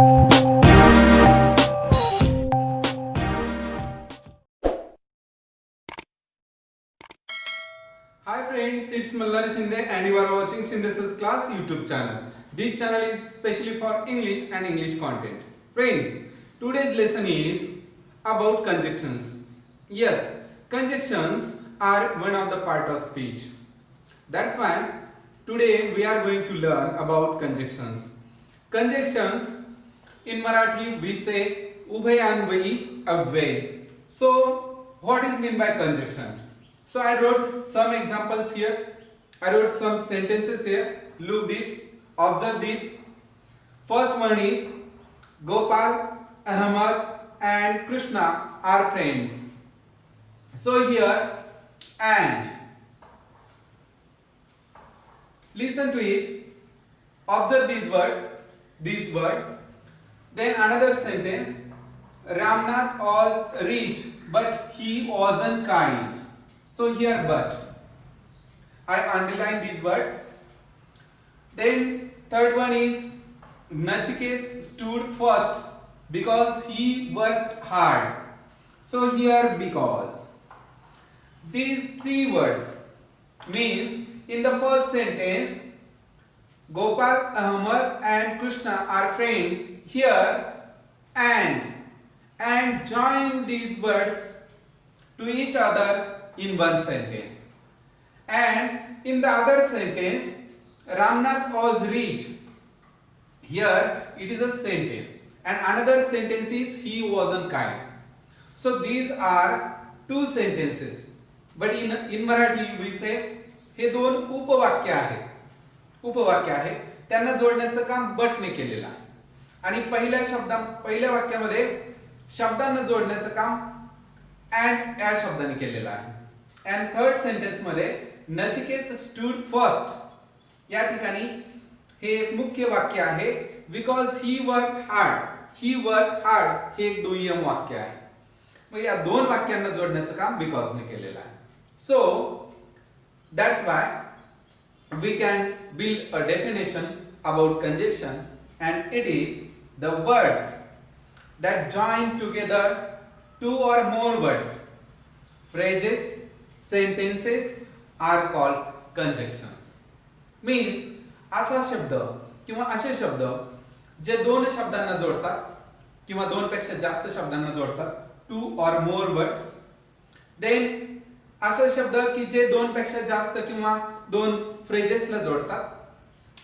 Hi friends, it's Mallar Shinde and you are watching Shinde's Class YouTube channel. This channel is specially for English and English content. Friends, today's lesson is about conjunctions. Yes, conjunctions are one of the part of speech. That's why today we are going to learn about conjunctions. Conjunctions in Marathi we say ubhayanvayi abvay. So what is mean by conjunction? So I wrote some examples here. I wrote some sentences here. Look this, observe this. First one is Gopal, Ahmad and Krishna are friends. So here and listen to it. Observe this word. Then another sentence. Ramnath was rich, but he wasn't kind. So here but. I underline these words. Then third one is Nachiket stood first because he worked hard. So here because. These three words means in the first sentence Gopal, Ahmad and Krishna are friends. Here and join these words to each other in one sentence. And in the other sentence Ramnath was rich. Here it is a sentence and another sentence is he wasn't kind. So these are two sentences. But in Marathi we say हे दोन उपवाक्य आहेत. उपवाक्य आहे त्यांना जोडण्याचं काम but ने केलेलं आहे. आणि पहिल्या वाक्यामध्ये शब्दांना जोडण्याचं काम and या शब्दाने केलेलं आहे. And third sentence मध्ये नचिकेत stood first या ठिकाणी हे एक मुख्य वाक्य आहे because he worked hard. He worked hard हे एक दुय्यम वाक्य आहे. मग या दोन वाक्यांना जोडण्याचं काम because ने केलेलं आहे. So that's why we can build a definition about conjunction, and it is the words that join together two or more words. Phrases, sentences are called conjunctions. Means असा शब्द किंवा असे शब्द जे दोन शब्दांना जोडतात किंवा दोन पेक्षा जास्त शब्दांना जोडतात, two or more words. Then असे शब्द की जे दोन पेक्षा जास्त किंवा दोन फ्रेजेसला जोडतात,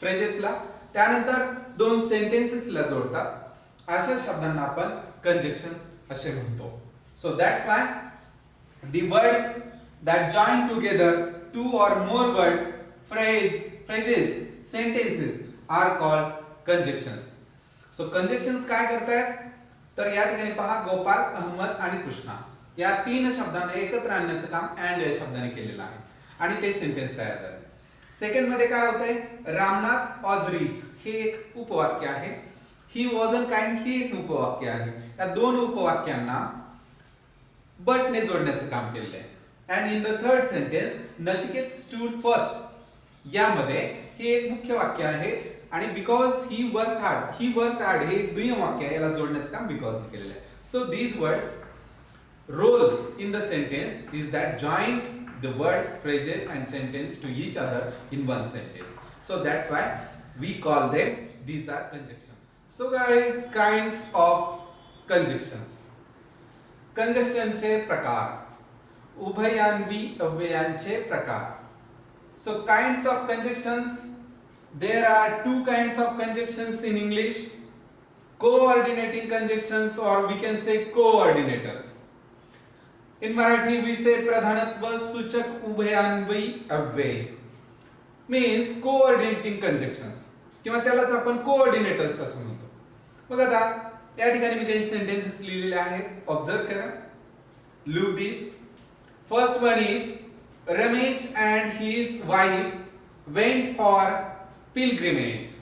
फ्रेजेसला त्यानंतर दोन सेंटेन्सेसला जोडतात, अशा शब्दांना आपण कंजंक्शन्स असे म्हणतो. So that's why the words that join together two or more words, phrases, sentences are called conjunctions. So conjunctions काय करतात तर या ठिकाणी पहा गोपाल, अहमद आणि कृष्णा या तीन शब्दांना एकत्र आणण्याचं काम अँड या शब्दाने केलेलं आहे आणि ते सेंटेन्स तयार झाले. सेकंड मध्ये काय होतंय रामनाथ वॉज रिच हे एक उपवाक्य आहे. ही वॉजंट काइंड हे एक उपवाक्य आहे. या दोन उपवाक्यांना बट ने जोडण्याचं काम केलेलं आहे. And in the third sentence Nachiket stood first यामध्ये हे एक मुख्य वाक्य आहे आणि बिकॉज ही वर्कड हार्ड हे एक दुय्यम वाक्य आहे. याला जोडण्याचं काम बिकॉज ने केलेलं आहे. So these words role in the sentence is that joined the words, phrases and sentence to each other in one sentence. So that's why we call them, these are conjunctions. So guys, kinds of conjunctions. Conjunction चे प्रकार, उभयान्वी अव्ययांचे प्रकार. So kinds of conjunctions, there are two kinds of conjunctions in English: coordinating conjunctions or we can say coordinators. In Marathi we say प्रधानत्व सूचक उभयान्वयी अव्यय means coordinating conjunctions किंवा त्यालाच आपण coordinators असं म्हणतो. बघा आता या ठिकाणी मी काही सेंटेन्सेस लिहिलेले आहेत. ऑब्झर्व करा. Look this. First one is Ramesh and his wife went for pilgrimage.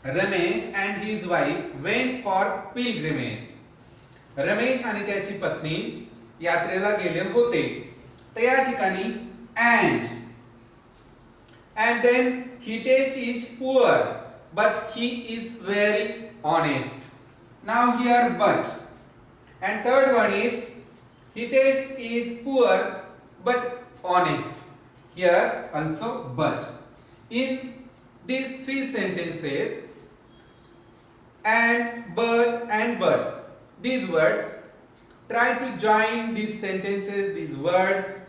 Ramesh and his wife went for pilgrimage. Ramesh आणि त्याची पत्नी यात्रेला गेले होते. तर या ठिकाणी and then Hitesh is poor but he is very honest. Now here but. And third one is Hitesh is poor but honest. Here also but. In these three sentences, and but, these words, try to join these sentences, these words.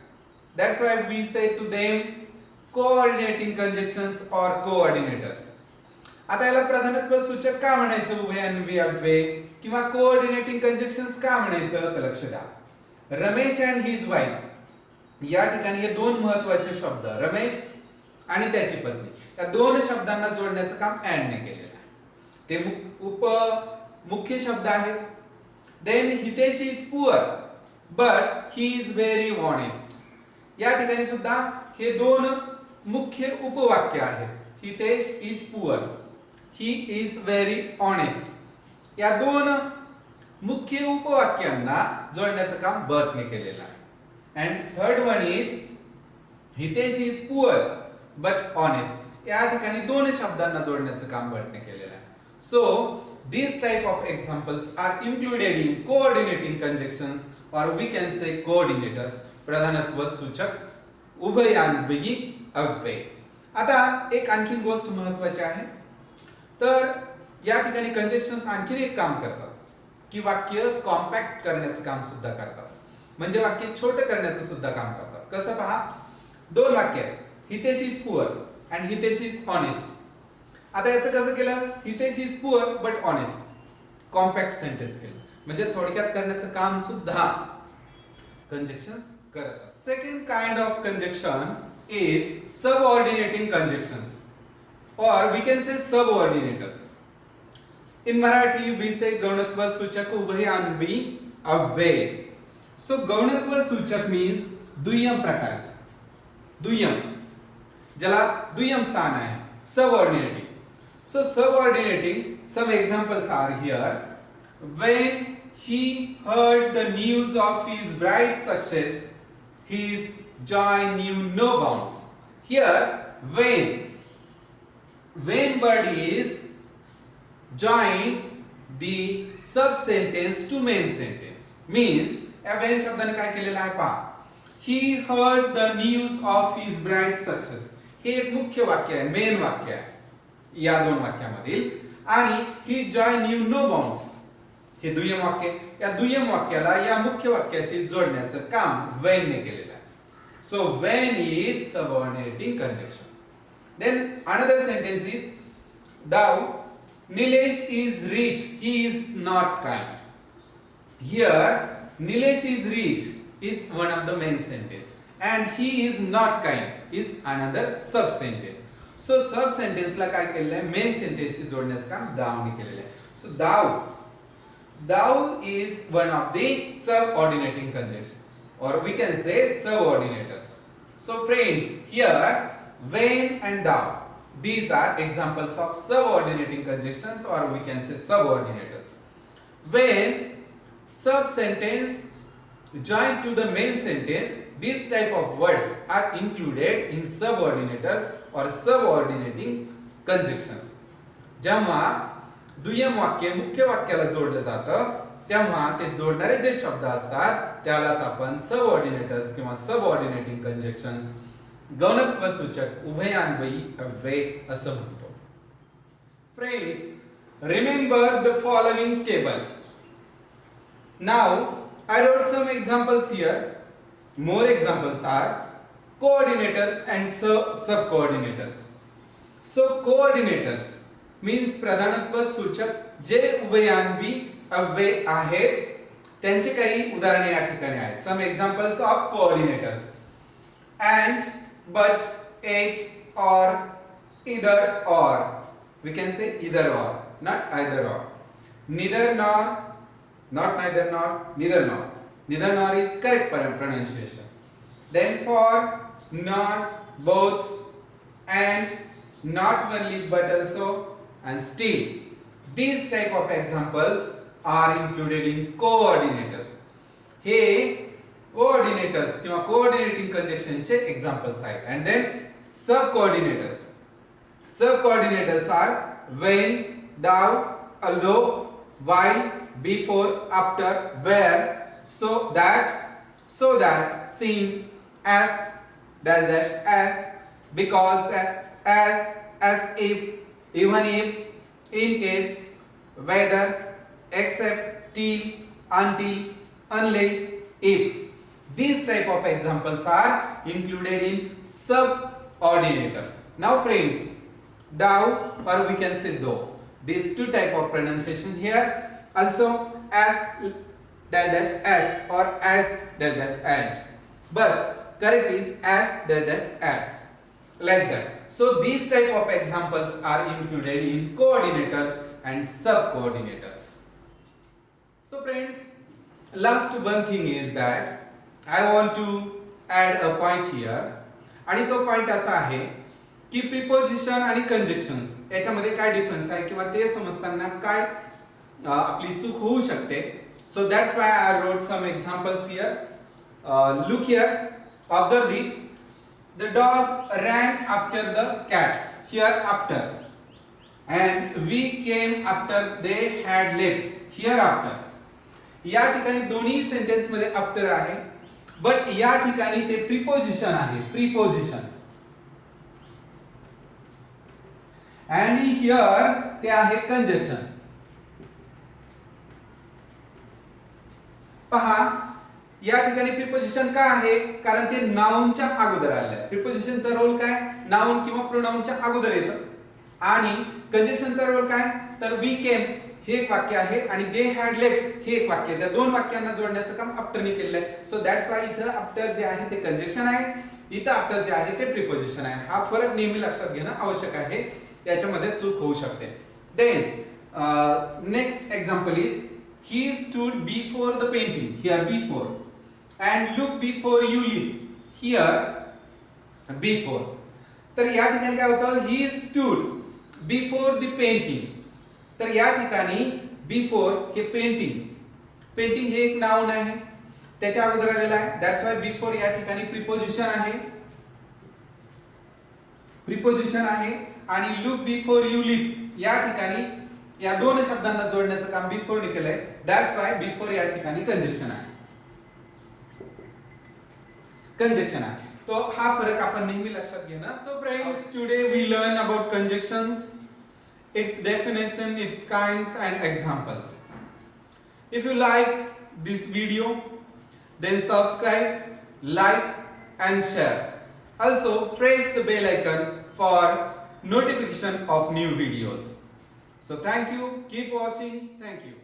That's why we say to them coordinating conjunctions or coordinators. आता याला प्रधानत्व सूचक का म्हणायचं उभयन्वी अव्यय किंवा coordinating कंजक्शन्स का म्हणायचं तर लक्ष द्या. रमेश अँड हिज वाईफ या ठिकाणी हे दोन महत्त्वाचे शब्द रमेश आणि त्याची पत्नी या दोन शब्दांना जोडण्याचं काम अँड ने केलेलं आहे. ते मुख्य शब्द आहेत. Then Hitesh is poor but he is very honest. या ठिकाणी सुद्धा हे दोन मुख्य उपवाक्य आहेत. Hitesh is poor, he is very honest. या दोन मुख्य उपवाक्यांना जोडण्याचं काम बट ने केलेलं आहे. And third one is Hitesh is poor but honest. या ठिकाणी दोन शब्दांना जोडण्याचं काम बट ने केलेलं आहे. So these type of examples are included in coordinating conjunctions or we can say coordinators. प्रधानत्व सूचक उभयान्वयी अव्यय. आता एक आणखीन गोष्ट महत्त्वाची आहे. तर या ठिकाणी कंजक्शन्स आणखीन एक काम करतात की वाक्य कॉम्पॅक्ट करण्याचं काम सुद्धा करतात. म्हणजे वाक्य छोटे करण्याचं सुद्धा काम करतात. कसं पहा, दोन वाक्य आहेत. Hitesh is poor and Hitesh is honest. आता याचं कसं केलं, Hitesh is poor but honest, compact sentence केलं. म्हणजे थोडक्यात करण्याचं काम सुद्धा कंजक्शन्स करतात. Second kind of conjunction is subordinating conjunctions or we can say subordinators. In Marathi we say गौणत्व सूचक उभयान्वी अव्यय. सो गौणत्व सूचक मीन्स दुय्यम प्रकारचं, दुय्यम ज्याला दुय्यम स्थान आहे, subordinating. So subordinating, some examples are here. When he heard the news of his bride's success, his joy knew no bounds. Here, when word is join the sub sentence to main sentence. Means, या when शब्दाने काय केलेलं आहे पहा. He heard the news of his bride's success. हे एक मुख्य वाक्य आहे, मेन वाक्य आहे या दोन वाक्यामधील. आणि ही जॉय न्यू नो बाउंड्स हे दुय्यम वाक्य. या दुय्यम वाक्याला या मुख्य वाक्याशी जोडण्याचं काम when ने केलेलं आहे. So when is subordinating conjunction. Then another sentence is thou Nilesh is rich, he is not kind. Here Nilesh is rich is one of the main sentence and he is not kind is another sub sentence. So sub सेंटेन्सला काय केलेलं आहे, main सेंटेन्सशी जोडण्याचं काम दाव ने केलेलं आहे. So though is one of the subordinating conjunction or we can say subordinators. So friends, here when and thou, these are examples of subordinating conjunctions or we can say subordinators. When sub sentence joined to the main sentence, these type of words are included in subordinators or subordinating conjunctions. जेव्हा दुय्यम वाक्य मुख्य वाक्याला जोडलं जातं तेव्हा ते जोडणारे जे शब्द असतात त्यालाच आपण सबऑर्डिनेटर्स किंवा सबऑर्डिनेटिंग कंजक्शन्स, गौणत्व सूचक उभयान्वयी अव्यय असं म्हणतो. Friends, remember the following table. Now I wrote some examples here. More examples are coordinators and sub-coordinators. So coordinators means प्रधानत्व सूचक जे उभयान्वी अव्यय आहेत त्यांचे काही उदाहरणे या ठिकाणी आहेत. Some examples of coordinators: and, but, et, or, either, or. We can say either or, not either or. Neither nor, not neither nor, neither nor. Neither nor is correct pronunciation. Then for, not, both, and, not only but also, and still. These type of examples are included in coordinators. हे coordinators किंवा coordinating conjunction चे examples आहेत. And then sub coordinators. Sub coordinators are when, thou, although, while, before, after, where, so that, since, as, dash dash as, because, as if, even if, in case, whether, except, till, until, unless, if. These type of examples are included in subordinators. Now friends, thou, or we can say though, these two type of pronunciation here. Also as dash dash as or as dash dash as, but correct is as dash dash as, like that. So these type of examples are included in coordinators and sub-coordinators. So friends, last one thing is that I want to add a point here, आणि तो point असा आहे की preposition आणि कंजक्शन्स याच्यामध्ये काय difference आहे किंवा ते समजताना काय आपली चूक होऊ शकते. So that's why I wrote some examples here. Look here, observe this. The dog ran after the cat. Here after, and we came after they had left. Here after. या ठिकाणी दोन्ही सेंटेन्स मध्ये आफ्टर आहे, but या ठिकाणी ते preposition आहे, preposition. and here ते आहे कंजक्शन. पहा या ठिकाणी प्रिपोजिशन का आहे, कारण ते नाउनच्या अगोदर आलेलं आहे. प्रिपोजिशनचा रोल काय, नाउन किंवा प्रोनाउनच्या अगोदर येतं. आणि कंजक्शनचा रोल काय, तर वी केम हे एक वाक्य आहे आणि दे हॅड लेफ्ट हे एक वाक्य. त्या दोन वाक्यांना जोडण्याचं काम आफ्टरने केलेलं आहे. सो दॅट्स वाय इथं आफ्टर जे आहे ते कंजक्शन आहे, इथं आफ्टर जे आहे ते प्रिपोजिशन आहे. हा फरक नेहमी लक्षात घेणं आवश्यक आहे, याच्यामध्ये चूक होऊ शकते. Then next example is he stood before the painting. Here before, and look before you leap. Here before. तर या ठिकाणी काय होतं, he stood before the painting. तर या ठिकाणी before हे पेंटिंग, पेंटिंग हे एक नाउन आहे, त्याच्या अगोदर आलेला आहे. दॅट्स वाय बिफोर या ठिकाणी प्रिपोजिशन आहे, प्रिपोजिशन आहे. आणि लुक बिफोर यू लिप या ठिकाणी या दोन शब्दांना जोडण्याचं काम बिफोर ने केलंय. दॅट्स वाय बिफोर या ठिकाणी कंजक्शन आहे, कंजक्शन आहे. तो हा फरक आपण नेहमी लक्षात घेणं. So friends, today we learn about conjunctions, its definition, its kinds and examples. If you like this video, then subscribe, like and share. Also press the bell icon for notification of new videos. So thank you, keep watching, thank you.